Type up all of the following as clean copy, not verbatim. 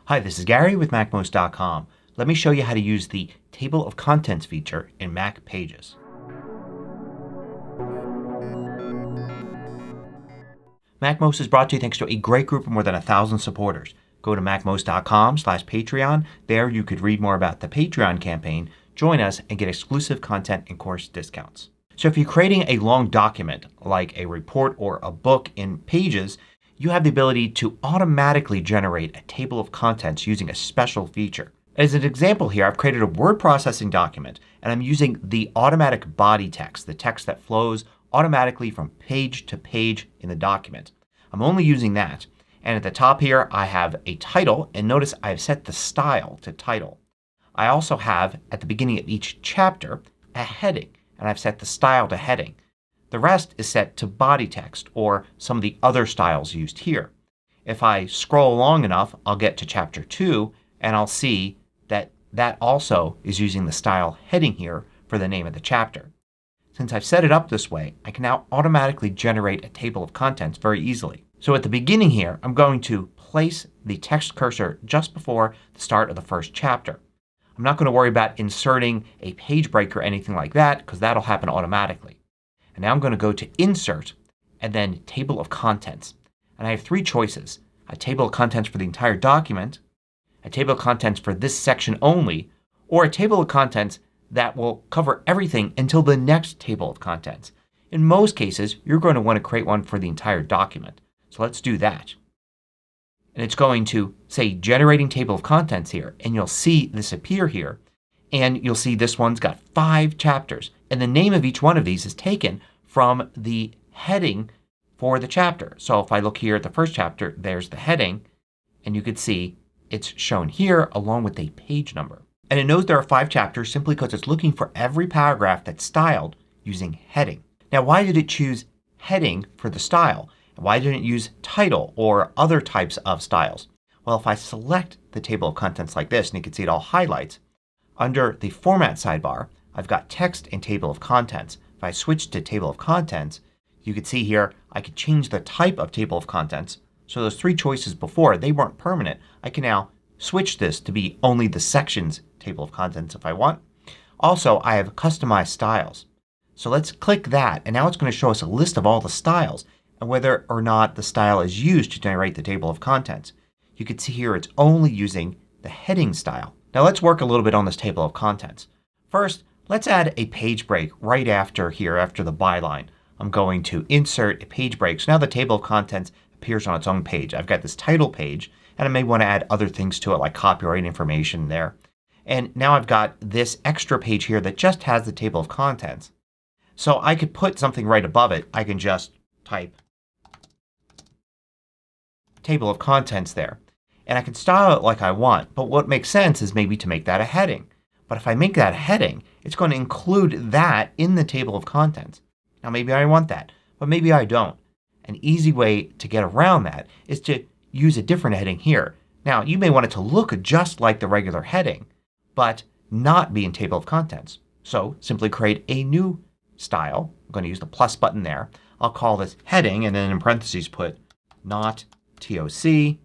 Hi, this is Gary with MACMOST.com. Let me show you how to use the Table of Contents feature in Mac Pages. MACMOST is brought to you thanks to a great group of more than 1,000 supporters. Go to MACMOST.com/Patreon. There you could read more about the Patreon campaign, join us, and get exclusive content and course discounts. So if you're creating a long document like a report or a book in Pages, you have the ability to automatically generate a table of contents using a special feature. As an example here, I've created a word processing document and I'm using the automatic body text, the text that flows automatically from page to page in the document. I'm only using that. And at the top here I have a title, and notice I've set the style to title. I also have at the beginning of each chapter a heading, and I've set the style to heading. The rest is set to body text or some of the other styles used here. If I scroll along enough I'll get to chapter 2 and I'll see that that also is using the style heading here for the name of the chapter. Since I've set it up this way, I can now automatically generate a table of contents very easily. So at the beginning here I'm going to place the text cursor just before the start of the first chapter. I'm not going to worry about inserting a page break or anything like that because that'll happen automatically. And now I'm going to go to Insert and then Table of Contents. And I have three choices. A table of contents for the entire document, a table of contents for this section only, or a table of contents that will cover everything until the next table of contents. In most cases you're going to want to create one for the entire document. So let's do that. And it's going to say Generating Table of Contents here, and you'll see this appear here. And you'll see this one's got 5 chapters. And the name of each one of these is taken from the heading for the chapter. So if I look here at the first chapter, there's the heading. And you can see it's shown here along with a page number. And it knows there are 5 chapters simply because it's looking for every paragraph that's styled using heading. Now why did it choose heading for the style? Why didn't it use title or other types of styles? Well, if I select the table of contents like this, and you can see it all highlights, under the Format sidebar I've got Text and Table of Contents. If I switch to Table of Contents, you can see here I could change the type of Table of Contents. So those 3 choices before, they weren't permanent. I can now switch this to be only the sections Table of Contents if I want. Also I have customized styles. So let's click that, and now it's going to show us a list of all the styles and whether or not the style is used to generate the Table of Contents. You can see here it's only using the heading style. Now let's work a little bit on this table of contents. First, let's add a page break right after here, after the byline. I'm going to insert a page break. So now the table of contents appears on its own page. I've got this title page and I may want to add other things to it like copyright information there. And now I've got this extra page here that just has the table of contents. So I could put something right above it. I can just type Table of Contents there. And I can style it like I want, but what makes sense is maybe to make that a heading. But if I make that a heading, it's going to include that in the table of contents. Now maybe I want that, but maybe I don't. An easy way to get around that is to use a different heading here. Now you may want it to look just like the regular heading, but not be in table of contents. So simply create a new style. I'm going to use the plus button there. I'll call this heading and then in parentheses put not TOC.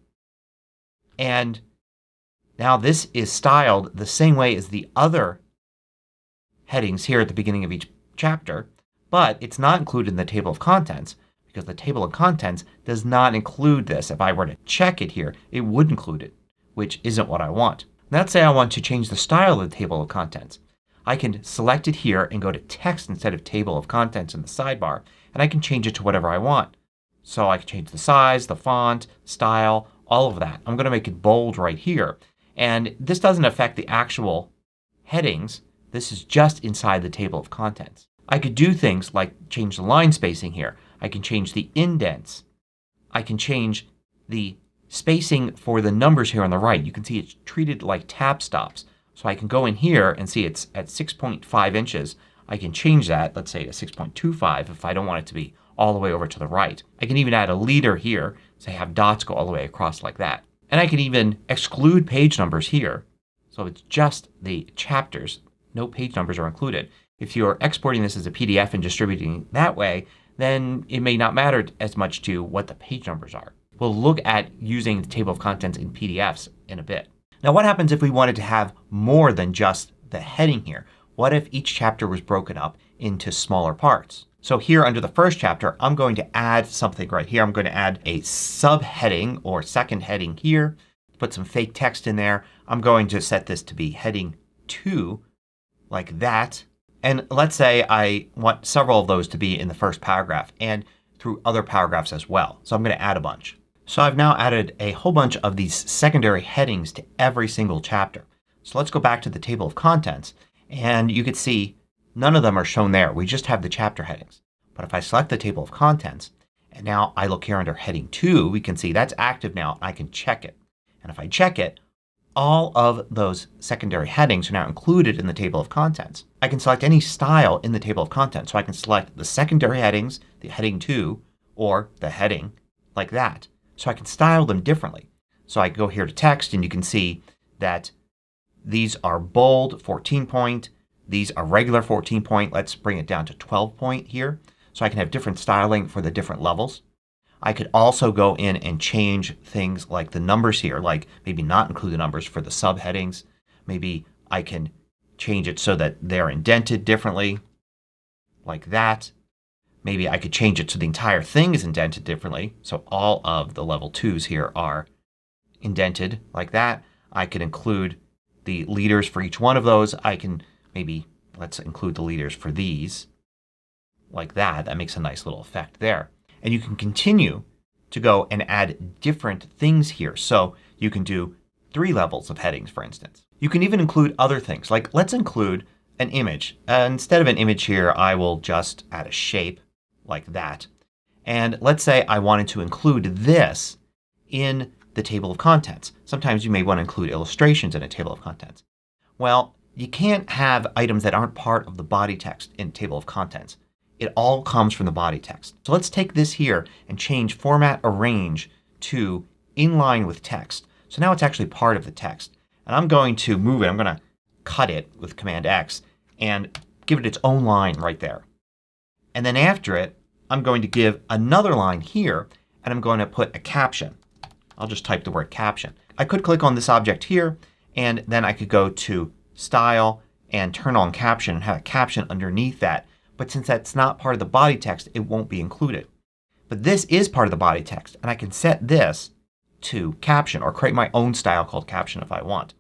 And now this is styled the same way as the other headings here at the beginning of each chapter, but it's not included in the table of contents because the table of contents does not include this. If I were to check it here, it would include it, which isn't what I want. Let's say I want to change the style of the table of contents. I can select it here and go to Text instead of Table of Contents in the sidebar, and I can change it to whatever I want. So I can change the size, the font, style, all of that. I'm going to make it bold right here. And this doesn't affect the actual headings. This is just inside the table of contents. I could do things like change the line spacing here. I can change the indents. I can change the spacing for the numbers here on the right. You can see it's treated like tab stops. So I can go in here and see it's at 6.5 inches. I can change that, let's say to 6.25 if I don't want it to be all the way over to the right. I can even add a leader here, so I have dots go all the way across like that. And I can even exclude page numbers here. So it's just the chapters. No page numbers are included. If you're exporting this as a PDF and distributing it that way, then it may not matter as much to what the page numbers are. We'll look at using the table of contents in PDFs in a bit. Now what happens if we wanted to have more than just the heading here? What if each chapter was broken up into smaller parts? So here under the first chapter I'm going to add something right here. I'm going to add a subheading or second heading here. Put some fake text in there. I'm going to set this to be heading 2 like that. And let's say I want several of those to be in the first paragraph and through other paragraphs as well. So I'm going to add a bunch. So I've now added a whole bunch of these secondary headings to every single chapter. So let's go back to the table of contents and you can see none of them are shown there. We just have the chapter headings. But if I select the table of contents and now I look here under heading 2, we can see that's active now. I can check it. And if I check it, all of those secondary headings are now included in the table of contents. I can select any style in the table of contents. So I can select the secondary headings, the heading 2, or the heading like that. So I can style them differently. So I go here to text and you can see that these are bold 14 point. These are regular 14 point. Let's bring it down to 12 point here. So I can have different styling for the different levels. I could also go in and change things like the numbers here. Like maybe not include the numbers for the subheadings. Maybe I can change it so that they're indented differently like that. Maybe I could change it so the entire thing is indented differently. So all of the level 2s here are indented like that. I could include the leaders for each one of those. I can maybe, let's include the leaders for these like that. That makes a nice little effect there. And you can continue to go and add different things here. So you can do 3 levels of headings, for instance. You can even include other things. Like let's include an image. Instead of an image here I will just add a shape like that. And let's say I wanted to include this in the table of contents. Sometimes you may want to include illustrations in a table of contents. Well, you can't have items that aren't part of the body text in a table of contents. It all comes from the body text. So let's take this here and change format arrange to inline with text. So now it's actually part of the text. And I'm going to move it. I'm going to cut it with Command X and give it its own line right there. And then after it I'm going to give another line here and I'm going to put a caption. I'll just type the word caption. I could click on this object here and then I could go to Style and turn on Caption and have a caption underneath that. But since that's not part of the body text it won't be included. But this is part of the body text and I can set this to caption or create my own style called caption if I want.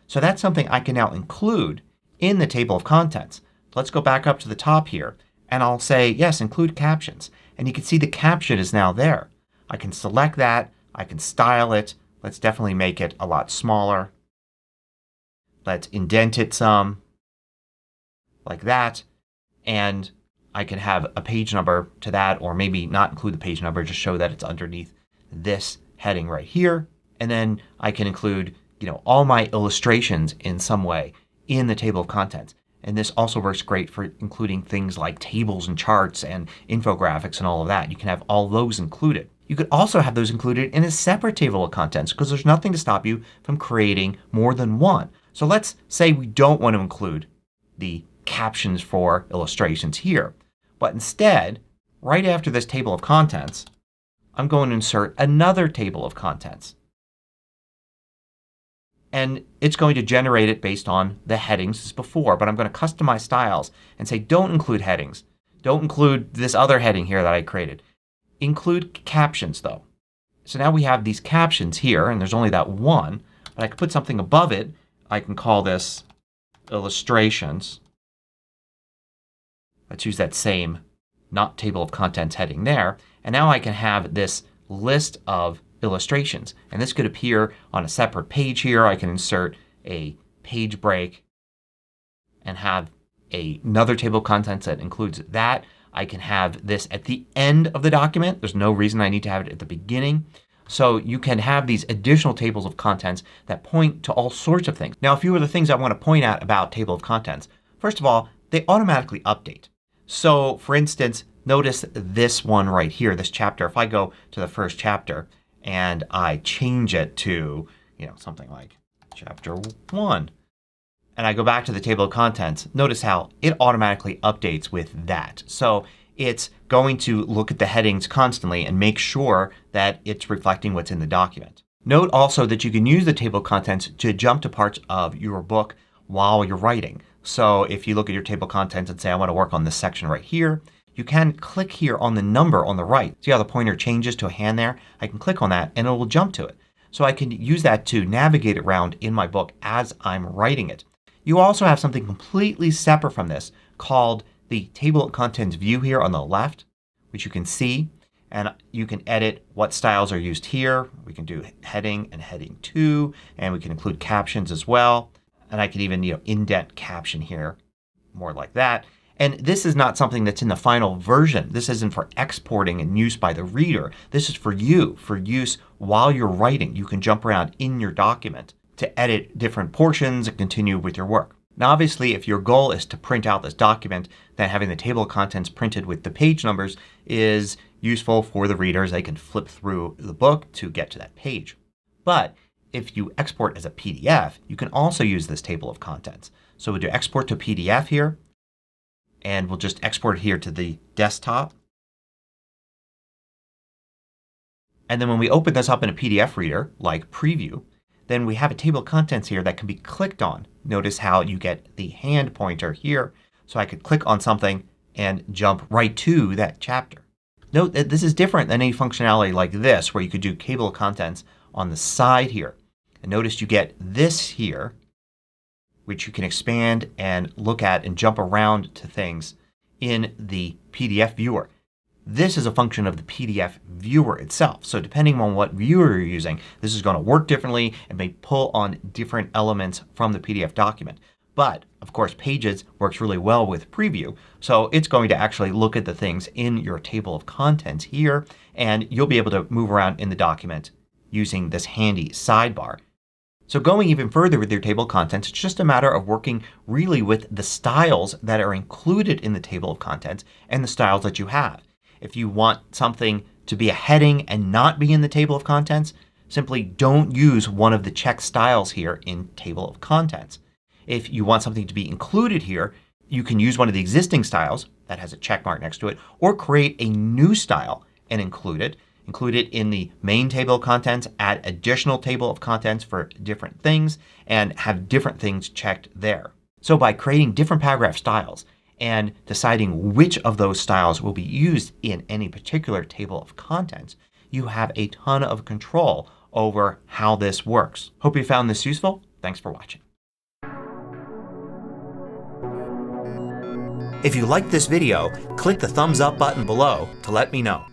So that's something I can now include in the table of contents. Let's go back up to the top here and I'll say yes, include captions. And you can see the caption is now there. I can select that. I can style it. Let's definitely make it a lot smaller. Let's indent it some like that. And I can have a page number to that or maybe not include the page number. Just show that it's underneath this heading right here. And then I can include all my illustrations in some way in the table of contents. And this also works great for including things like tables and charts and infographics and all of that. You can have all those included. You could also have those included in a separate table of contents because there's nothing to stop you from creating more than one. So let's say we don't want to include the captions for illustrations here. But instead, right after this table of contents, I'm going to insert another table of contents. And it's going to generate it based on the headings as before. But I'm going to customize styles and say don't include headings. Don't include this other heading here that I created. Include captions though. So now we have these captions here and there's only that one. But I can put something above it. I can call this illustrations. Let's use that same not table of contents heading there. And now I can have this list of illustrations. And this could appear on a separate page here. I can insert a page break and have another table of contents that includes that. I can have this at the end of the document. There's no reason I need to have it at the beginning. So you can have these additional tables of contents that point to all sorts of things. Now a few of the things I want to point out about table of contents. First of all, they automatically update. So for instance, notice this one right here, this chapter. If I go to the first chapter and I change it to something like chapter 1 and I go back to the table of contents, notice how it automatically updates with that. So it's going to look at the headings constantly and make sure that it's reflecting what's in the document. Note also that you can use the table of contents to jump to parts of your book while you're writing. So if you look at your table of contents and say I want to work on this section right here, you can click here on the number on the right. See how the pointer changes to a hand there? I can click on that and it will jump to it. So I can use that to navigate around in my book as I'm writing it. You also have something completely separate from this called the table of contents view here on the left, which you can see. And you can edit what styles are used here. We can do heading and heading 2, and we can include captions as well. And I can even indent caption here, more like that. And this is not something that's in the final version. This isn't for exporting and use by the reader. This is for you, for use while you're writing. You can jump around in your document to edit different portions and continue with your work. Now obviously if your goal is to print out this document, then having the table of contents printed with the page numbers is useful for the readers. They can flip through the book to get to that page. But if you export as a PDF, you can also use this table of contents. So we'll do export to PDF here, and we'll just export it here to the desktop. And then when we open this up in a PDF reader like Preview, then we have a table of contents here that can be clicked on. Notice how you get the hand pointer here. So I could click on something and jump right to that chapter. Note that this is different than any functionality like this where you could do table of contents on the side here. And notice you get this here, which you can expand and look at and jump around to things in the PDF viewer. This is a function of the PDF viewer itself. So depending on what viewer you're using, this is going to work differently and may pull on different elements from the PDF document. But of course Pages works really well with Preview. So it's going to actually look at the things in your table of contents here, and you'll be able to move around in the document using this handy sidebar. So going even further with your table of contents, it's just a matter of working really with the styles that are included in the table of contents and the styles that you have. If you want something to be a heading and not be in the table of contents, simply don't use one of the check styles here in table of contents. If you want something to be included here, you can use one of the existing styles that has a check mark next to it, or create a new style and include it. Include it in the main table of contents, add additional table of contents for different things, and have different things checked there. So by creating different paragraph styles and deciding which of those styles will be used in any particular table of contents, you have a ton of control over how this works. Hope you found this useful. Thanks for watching. If you liked this video, click the thumbs up button below to let me know.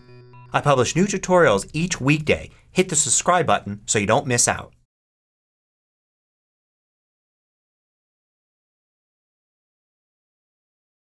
I publish new tutorials each weekday. Hit the subscribe button so you don't miss out.